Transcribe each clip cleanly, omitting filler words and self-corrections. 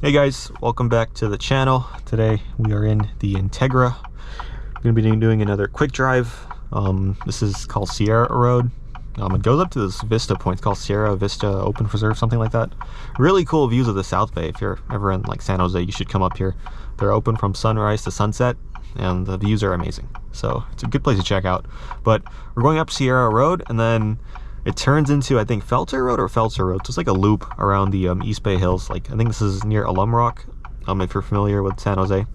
Hey guys, welcome back to the channel. Today we are in the Integra. We're going to be doing another quick drive. This is called Sierra Road. It goes up to this Vista point. It's called Sierra Vista Open Preserve, something like that. Really cool views of the South Bay. If you're ever in like San Jose, you should come up here. They're open from sunrise to sunset and the views are amazing. So it's a good place to check out. But we're going up Sierra Road and then it turns into, I think, Felter Road. So it's like a loop around the East Bay Hills. Like, I think this is near Alum Rock, if you're familiar with San Jose.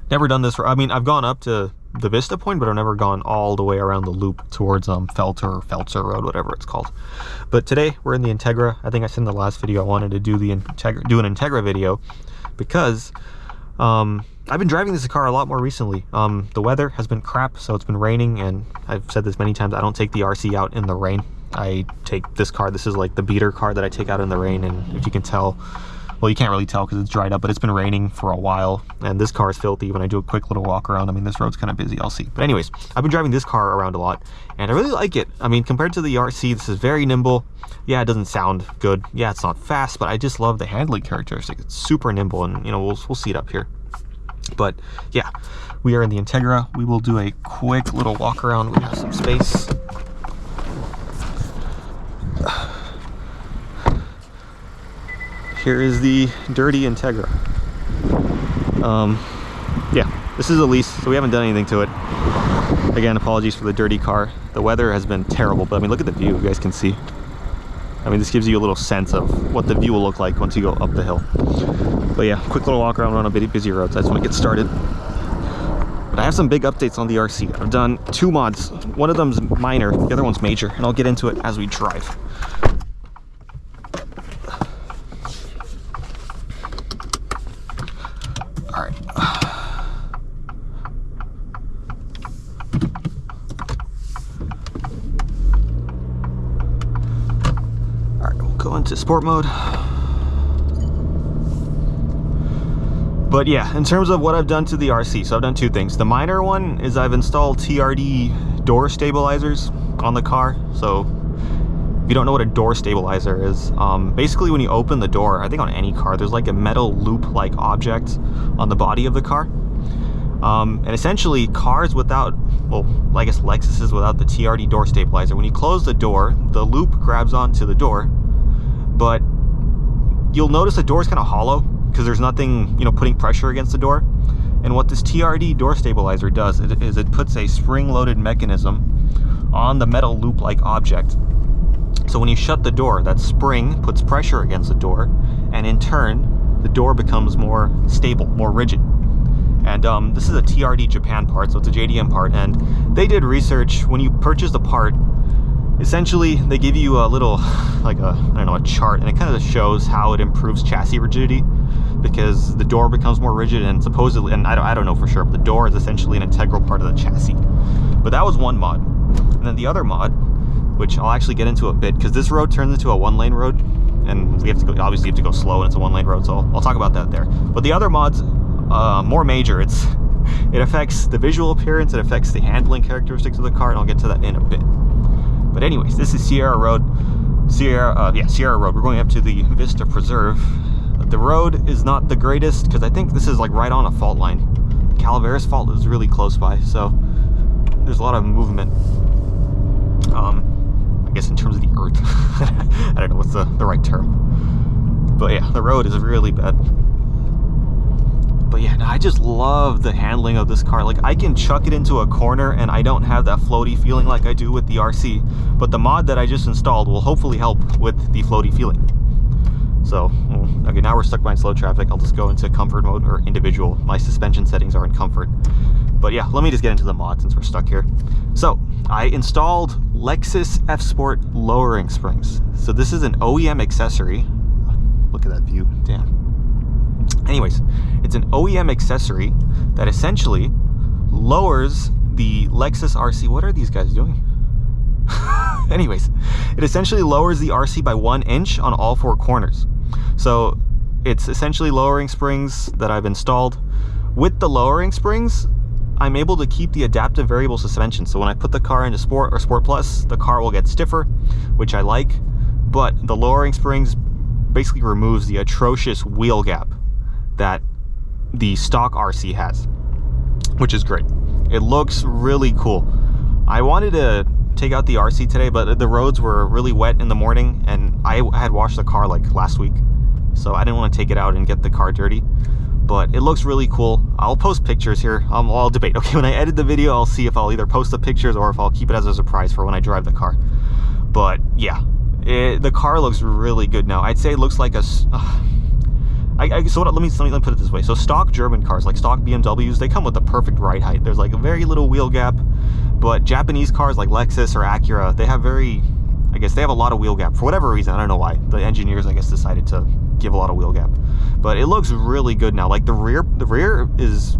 Never done this I've gone up to the Vista point, but I've never gone all the way around the loop towards Felter Road, whatever it's called. But today we're in the Integra. I think I said in the last video I wanted to do an Integra video because I've been driving this car a lot more recently. The weather has been crap, so it's been raining, and I've said this many times, I don't take the RC out in the rain. I take this car, this is like the beater car that I take out in the rain, and if you can tell, well, you can't really tell because it's dried up, but it's been raining for a while, and this car is filthy. When I do a quick little walk around, I mean, this road's kind of busy, I'll see. But anyways, I've been driving this car around a lot, and I really like it. I mean, compared to the RC, this is very nimble. Yeah, it doesn't sound good. Yeah, it's not fast, but I just love the handling characteristics. It's super nimble, and, you know, we'll see it up here. But yeah, we are in the Integra. We will do a quick little walk around. We have some space. Here is the dirty Integra. Yeah, this is a lease, so we haven't done anything to it. Again, apologies for the dirty car. The weather has been terrible, but I mean, look at the view. You guys can see. I mean, this gives you a little sense of what the view will look like once you go up the hill. But yeah, quick little walk around on a busy road, so I just want to get started. But I have some big updates on the RC. I've done 2 mods. One of them's minor, the other one's major, and I'll get into it as we drive. All right. All right, we'll go into sport mode. But yeah, in terms of what I've done to the RC, so I've done 2 things. The minor one is I've installed TRD door stabilizers on the car. So if you don't know what a door stabilizer is, basically when you open the door, I think on any car, there's like a metal loop-like object on the body of the car. And essentially cars without, well, I guess Lexuses without the TRD door stabilizer, when you close the door, the loop grabs onto the door, but you'll notice the door is kind of hollow, because there's nothing, you know, putting pressure against the door. And what this TRD door stabilizer does is it puts a spring-loaded mechanism on the metal loop-like object. So when you shut the door, that spring puts pressure against the door, and in turn, the door becomes more stable, more rigid. And this is a TRD Japan part, so it's a JDM part, and they did research. When you purchase the part, essentially they give you a little, like a, I don't know, a chart, and it kind of shows how it improves chassis rigidity, because the door becomes more rigid, and supposedly, and I don't know for sure, but the door is essentially an integral part of the chassis. But that was one mod. And then the other mod, which I'll actually get into a bit, because this road turns into a 1-lane road, and we have to go, obviously you have to go slow, and it's a 1-lane road, so I'll talk about that there. But the other mod's more major. It affects the visual appearance, it affects the handling characteristics of the car, and I'll get to that in a bit. But anyways, this is Sierra Road. Sierra Road. We're going up to the Vista Preserve. The road is not the greatest, because I think this is like right on a fault line. Calaveras fault is really close by, so there's a lot of movement. I guess in terms of the earth. I don't know what's the right term. But yeah, the road is really bad. But yeah, no, I just love the handling of this car. Like, I can chuck it into a corner and I don't have that floaty feeling like I do with the RC. But the mod that I just installed will hopefully help with the floaty feeling. So, okay, now we're stuck behind slow traffic. I'll just go into comfort mode, or individual. My suspension settings are in comfort. But yeah, let me just get into the mod since we're stuck here. So, I installed Lexus F Sport lowering springs. So this is an OEM accessory. Look at that view, damn. Anyways, it's an OEM accessory that essentially lowers the Lexus RC. What are these guys doing? Anyways, it essentially lowers the RC by 1 inch on all 4 corners. So it's essentially lowering springs that I've installed. With the lowering springs, I'm able to keep the adaptive variable suspension. So when I put the car into Sport or Sport Plus, the car will get stiffer, which I like. But the lowering springs basically removes the atrocious wheel gap that the stock RC has, which is great. It looks really cool. I wanted to take out the RC today, but the roads were really wet in the morning, and I had washed the car like last week, so I didn't want to take it out and get the car dirty. But it looks really cool. I'll post pictures here. I'll debate. Okay, when I edit the video, I'll see if I'll either post the pictures or if I'll keep it as a surprise for when I drive the car. But yeah, the car looks really good now. I'd say it looks like a... so let me put it this way. So stock German cars, like stock BMWs, they come with the perfect ride height. There's like a very little wheel gap. But Japanese cars like Lexus or Acura, they have I guess they have a lot of wheel gap. For whatever reason, I don't know why. The engineers, I guess, decided to give a lot of wheel gap. But it looks really good now. Like the rear is,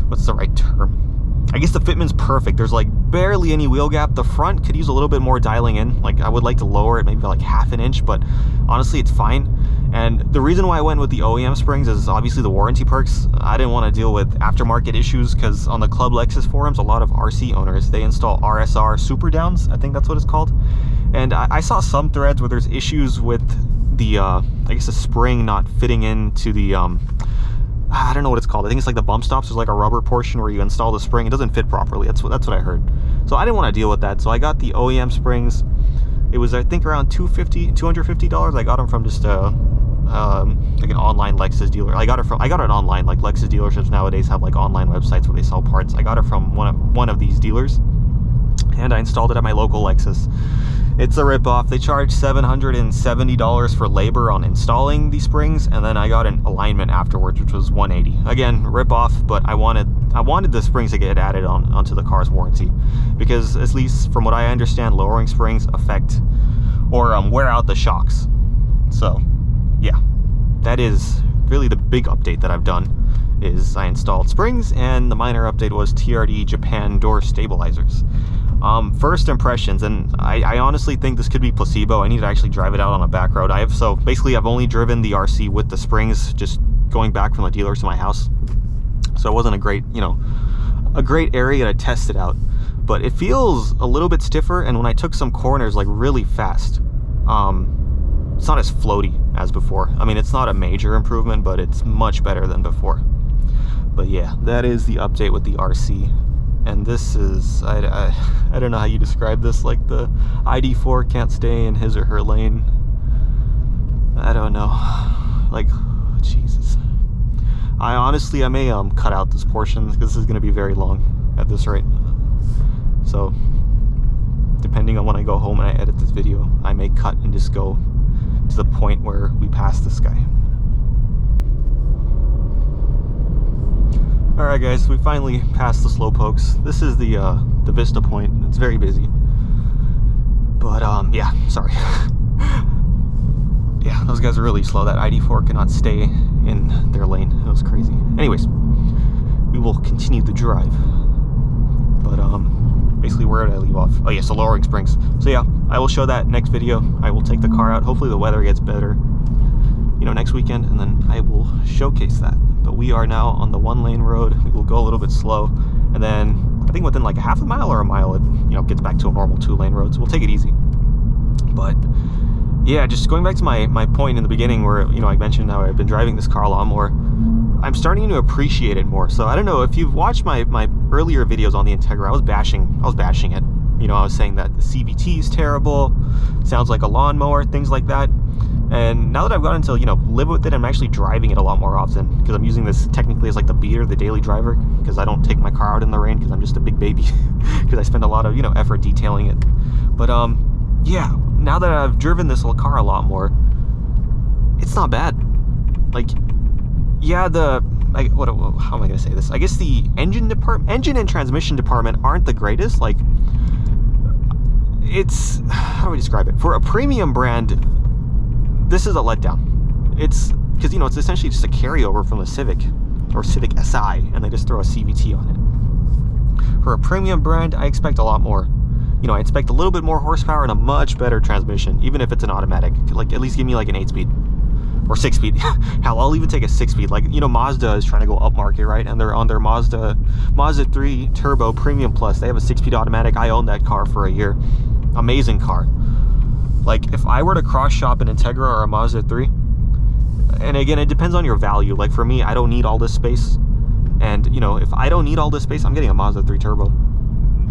what's the right term? I guess the fitment's perfect. There's like barely any wheel gap. The front could use a little bit more dialing in. Like I would like to lower it maybe like half an inch, but honestly it's fine. And the reason why I went with the OEM springs is obviously the warranty perks. I didn't want to deal with aftermarket issues because on the Club Lexus forums, a lot of RC owners, they install RSR Super Downs. I think that's what it's called. And I saw some threads where there's issues with the, I guess the spring not fitting into the, I don't know what it's called. I think it's like the bump stops. There's like a rubber portion where you install the spring. It doesn't fit properly. That's what I heard. So I didn't want to deal with that. So I got the OEM springs. It was, I think, around $250. I got them from just like an online Lexus dealer. I got it online. Like Lexus dealerships nowadays have like online websites where they sell parts. I got it from one of these dealers, and I installed it at my local Lexus. It's a ripoff. They charge $770 for labor on installing these springs, and then I got an alignment afterwards, which was $180. Again, ripoff, but I wanted the springs to get added onto the car's warranty, because at least from what I understand, lowering springs affect or wear out the shocks. So yeah, that is really the big update that I've done. Is I installed springs, and the minor update was TRD Japan door stabilizers. First impressions, and I honestly think this could be placebo. I need to actually drive it out on a back road. So basically I've only driven the RC with the springs, just going back from the dealer to my house. So it wasn't a great area to test it out. But it feels a little bit stiffer, and when I took some corners like really fast, it's not as floaty as before. I mean, it's not a major improvement, but it's much better than before. But yeah, that is the update with the RC. And this is, I don't know how you describe this, like the ID4 can't stay in his or her lane. I don't know, like, Jesus. I may cut out this portion, because this is going to be very long at this rate. So depending on when I go home and I edit this video, I may cut and just go to the point where we pass this guy. Alright guys, we finally passed the slowpokes. This is the Vista point. It's very busy. But yeah, sorry. Yeah, those guys are really slow. That ID4 cannot stay in their lane. It was crazy. Anyways, we will continue the drive. But basically, where did I leave off? Oh yeah, so lowering springs. So yeah, I will show that next video. I will take the car out. Hopefully the weather gets better, you know, next weekend, and then I will showcase that. But we are now on the 1-lane road. We will go a little bit slow, and then I think within like a half a mile or a mile, it, you know, gets back to a normal 2-lane road. So we'll take it easy. But yeah, just going back to my point in the beginning where, you know, I mentioned how I've been driving this car a lot more. I'm starting to appreciate it more. So I don't know if you've watched my earlier videos on the Integra. I was bashing it. You know, I was saying that the CVT is terrible, sounds like a lawnmower, things like that. And now that I've gotten to, you know, live with it, I'm actually driving it a lot more often, because I'm using this technically as like the beater, the daily driver, because I don't take my car out in the rain because I'm just a big baby, because I spend a lot of, you know, effort detailing it. But yeah, now that I've driven this little car a lot more, it's not bad. Like, yeah, how am I gonna say this? I guess the engine and transmission department aren't the greatest. Like, it's, how do I describe it? For a premium brand, this is a letdown. It's because, you know, it's essentially just a carryover from the Civic or Civic Si, and they just throw a CVT on it. For a premium brand, I expect a lot more. You know, I expect a little bit more horsepower and a much better transmission, even if it's an automatic. Like, at least give me like an 8-speed or 6-speed. Hell, I'll even take a 6-speed. Like, you know, Mazda is trying to go up market, right? And they're on their Mazda 3 Turbo Premium Plus. They have a 6-speed automatic. I owned that car for a year. Amazing car. Like if I were to cross shop an Integra or a Mazda 3, and again, it depends on your value. Like for me, I don't need all this space. And you know, if I don't need all this space, I'm getting a Mazda 3 Turbo.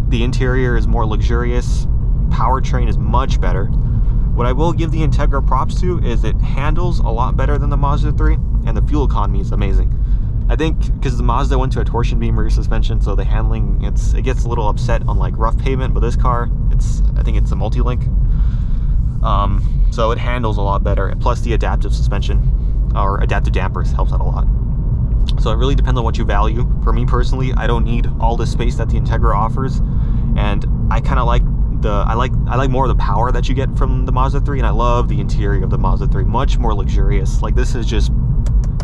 The interior is more luxurious. Powertrain is much better. What I will give the Integra props to is it handles a lot better than the Mazda 3, and the fuel economy is amazing. I think because the Mazda went to a torsion beam rear suspension, so the handling, it gets a little upset on like rough pavement, but this car, I think it's a multi-link. So it handles a lot better. Plus the adaptive suspension, or adaptive dampers, helps out a lot. So it really depends on what you value. For me personally, I don't need all the space that the Integra offers, and I kind of like I like more of the power that you get from the Mazda 3, and I love the interior of the Mazda 3, much more luxurious. Like this is just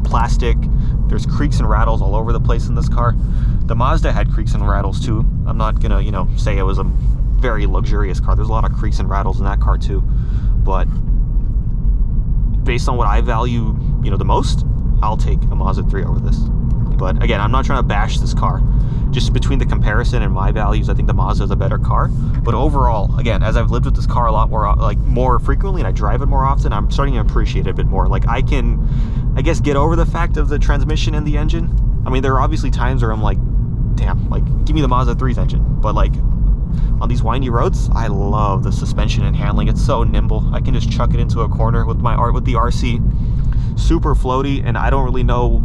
plastic. There's creaks and rattles all over the place in this car. The Mazda had creaks and rattles too. I'm not gonna, you know, say it was a very luxurious car. There's a lot of creaks and rattles in that car too. But based on what I value, you know, the most, I'll take a Mazda 3 over this. But again, I'm not trying to bash this car. Just between the comparison and my values, I think the Mazda is a better car. But overall, again, as I've lived with this car a lot more, like more frequently, and I drive it more often, I'm starting to appreciate it a bit more. Like I can, I guess, get over the fact of the transmission and the engine. I mean, there are obviously times where I'm like, damn, like give me the Mazda 3's engine. But like on these windy roads, I love the suspension and handling. It's so nimble. I can just chuck it into a corner with the RC. Super floaty, and I don't really know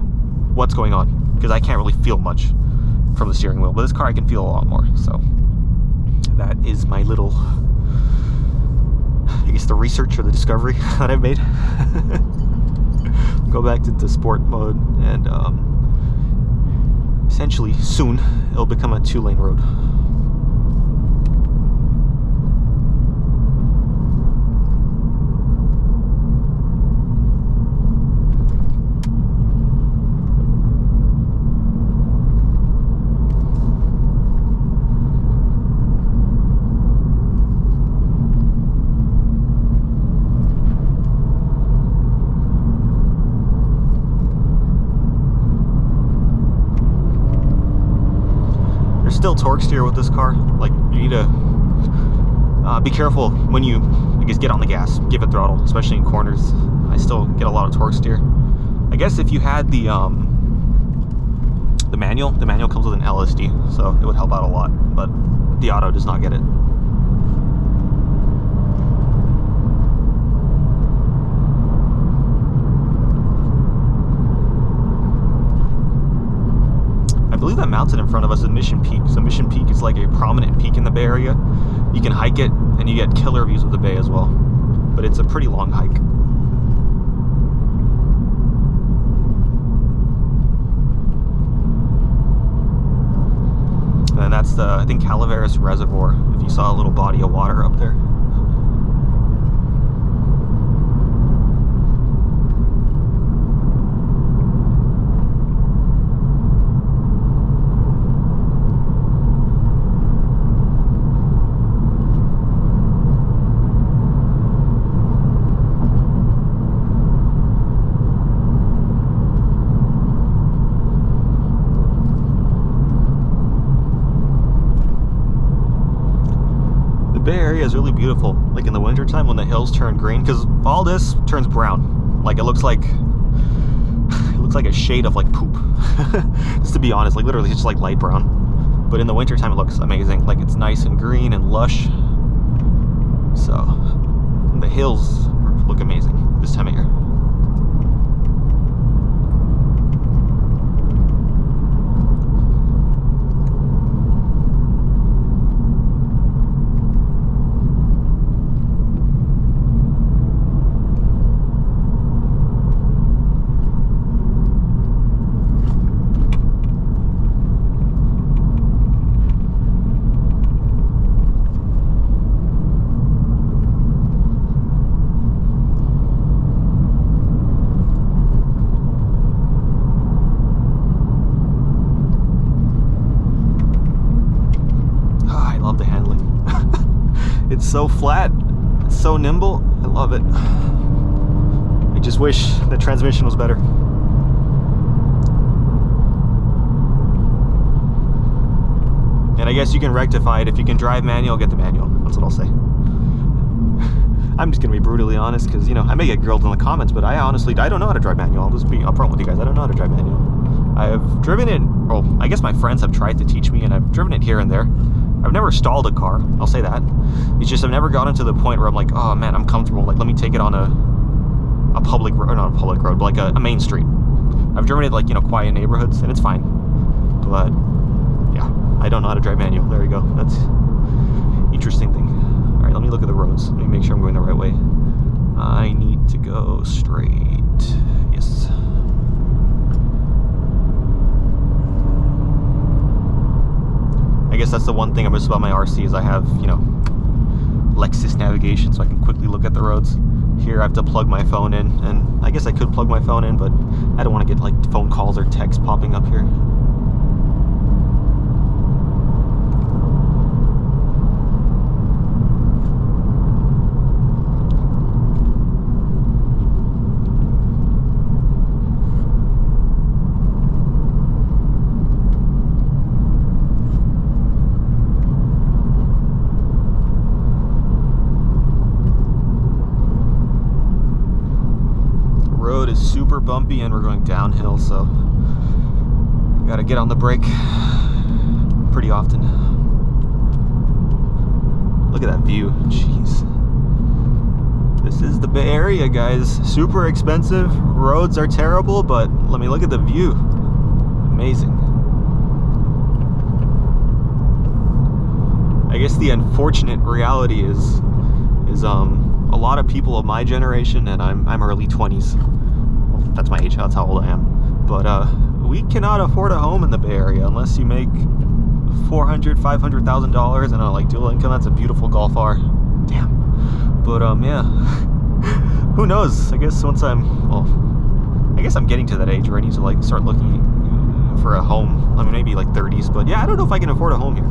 what's going on because I can't really feel much from the steering wheel, but this car I can feel a lot more. So that is my little, I guess, the research or the discovery that I've made. Go back into sport mode, and essentially soon it'll become a 2-lane road. Still torque steer with this car. Like you need to be careful when you, I guess, get on the gas, give it throttle, especially in corners. I still get a lot of torque steer. I guess if you had the manual comes with an LSD, so it would help out a lot, but the auto does not get it. I believe that mountain in front of us is Mission Peak. So Mission Peak is like a prominent peak in the Bay Area. You can hike it, and you get killer views of the bay as well. But it's a pretty long hike. And that's the, I think, Calaveras Reservoir, if you saw a little body of water up there. Bay Area is really beautiful, like in the winter time when the hills turn green, because all this turns brown. Like it looks like a shade of like poop. Just to be honest, like literally it's just like light brown. But in the winter time it looks amazing. Like it's nice and green and lush. So the hills look amazing this time of year. It's so flat, it's so nimble, I love it. I just wish the transmission was better. And I guess you can rectify it. If you can drive manual, get the manual. That's what I'll say. I'm just gonna be brutally honest, because, you know, I may get grilled in the comments, but I honestly, I don't know how to drive manual. I'll just be upfront with you guys. I don't know how to drive manual. I've driven it, well, I guess my friends have tried to teach me, and I've driven it here and there. I've never stalled a car, I'll say that. It's just I've never gotten to the point where I'm like, oh man, I'm comfortable. Like, let me take it on a public road, not a public road, but like a main street. I've driven it like, you know, quiet neighborhoods, and it's fine. But yeah, I don't know how to drive manual. There you go. That's interesting thing. All right, let me look at the roads. Let me make sure I'm going the right way. I need to go straight. Yes. I guess that's the one thing I miss about my RC is I have, you know, Lexus navigation, so I can quickly look at the roads. Here I have to plug my phone in, and I guess I could plug my phone in, but I don't want to get like phone calls or texts popping up here. Road is super bumpy and we're going downhill, so we gotta get on the brake pretty often. Look at that view, jeez. This is the Bay Area, guys. Super expensive, roads are terrible, but let me look at the view. Amazing. I guess the unfortunate reality is a lot of people of my generation, and I'm early 20s. Well, that's my age, that's how old I am. But we cannot afford a home in the Bay Area unless you make $400,000, $500,000 and like dual income. That's a beautiful Golf R. Damn. But yeah. Who knows? I guess once I guess I'm getting to that age where I need to like start looking for a home. I mean, maybe like 30s, but yeah, I don't know if I can afford a home here.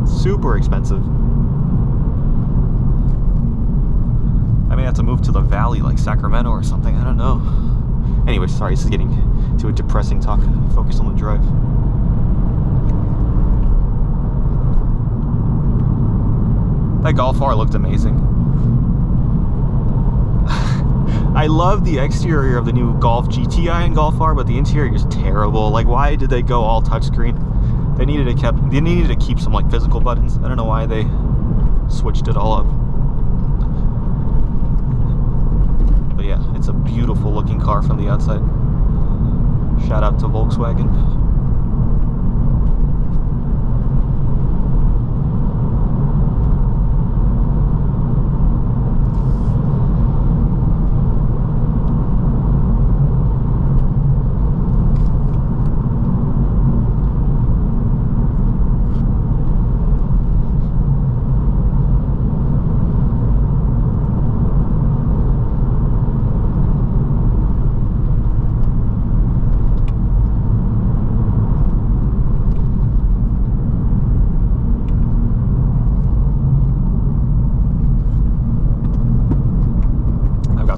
It's super expensive. I may have to move to the valley like Sacramento or something, I don't know. Anyway, sorry, this is getting to a depressing talk. Focus on the drive. That Golf R looked amazing. I love the exterior of the new Golf GTI and Golf R, but the interior is terrible. Like, why did they go all touchscreen? They needed to keep some like physical buttons. I don't know why they switched it all up. But yeah, it's a beautiful looking car from the outside. Shout out to Volkswagen.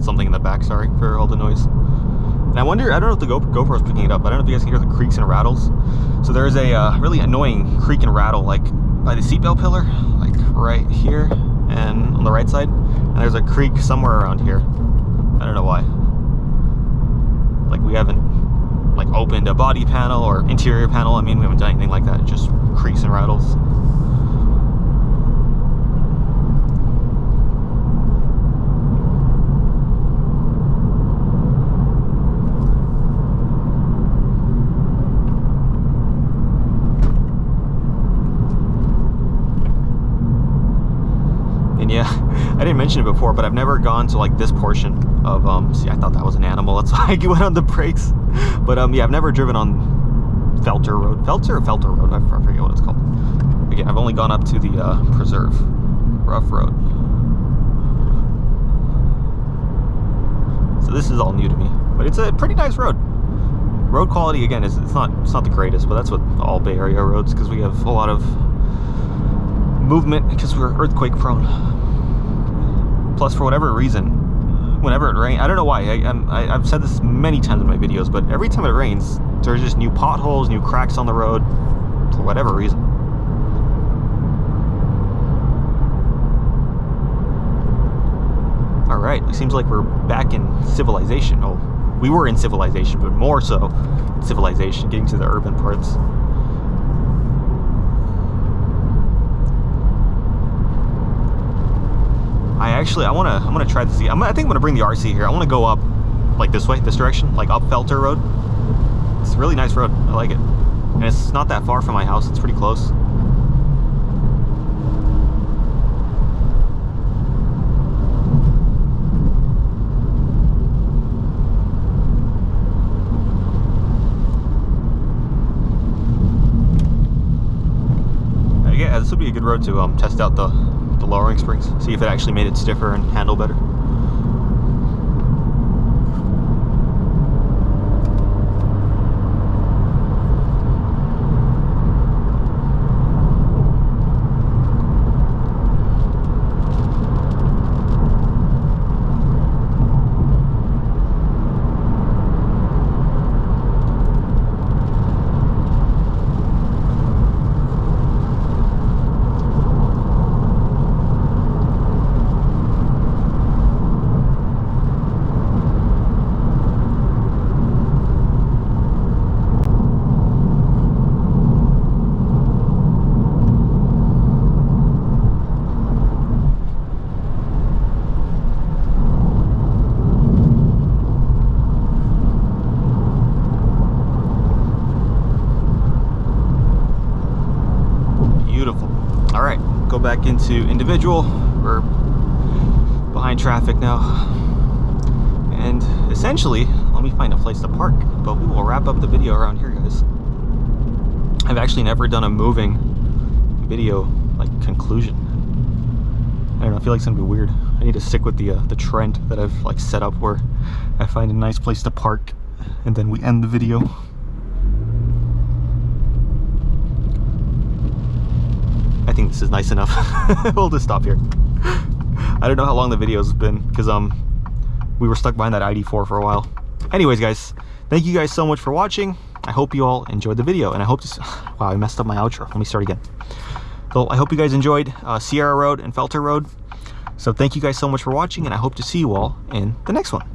Something in the back, sorry for all the noise. And I wonder, I don't know if the GoPro is picking it up, but I don't know if you guys can hear the creaks and rattles. So there's a really annoying creak and rattle like by the seatbelt pillar, like right here and on the right side. And there's a creak somewhere around here. I don't know why. Like we haven't like opened a body panel or interior panel. I mean, we haven't done anything like that. It just creaks and rattles. And yeah, I didn't mention it before, but I've never gone to like this portion of, see, I thought that was an animal, that's why I went on the brakes. But yeah, I've never driven on Felter Road. Felter or Felter Road? I forget what it's called. Again, I've only gone up to the Preserve Rough Road. So this is all new to me, but it's a pretty nice road. Road quality, again, it's not the greatest, but that's what all Bay Area roads, because we have a lot of movement because we're earthquake prone. Plus, for whatever reason, whenever it rains, I don't know why, I've said this many times in my videos, but every time it rains, there's just new potholes, new cracks on the road, for whatever reason. right, it seems like we're back in civilization. Oh, we were in civilization, but more so civilization, getting to the urban parts. I'm gonna try this. I think I'm gonna bring the RC here. I want to go up like this way, this direction, like up Felter Road. It's a really nice road. I like it, and it's not that far from my house. It's pretty close. Yeah, this would be a good road to test out the lowering springs, see if it actually made it stiffer and handle better. Go back into individual. We're behind traffic now, and essentially, let me find a place to park, but we will wrap up the video around here, guys. I've actually never done a moving video like conclusion. I don't know, I feel like it's gonna be weird. I need to stick with the trend that I've like set up, where I find a nice place to park and then we end the video. I think this is nice enough. We'll just stop here. I don't know how long the video's been, because we were stuck behind that ID4 for a while. Anyways, guys, thank you guys so much for watching. I hope you all enjoyed the video, and I hope to... Wow, I messed up my outro. Let me start again. So I hope you guys enjoyed Sierra Road and Felter Road. So thank you guys so much for watching, and I hope to see you all in the next one.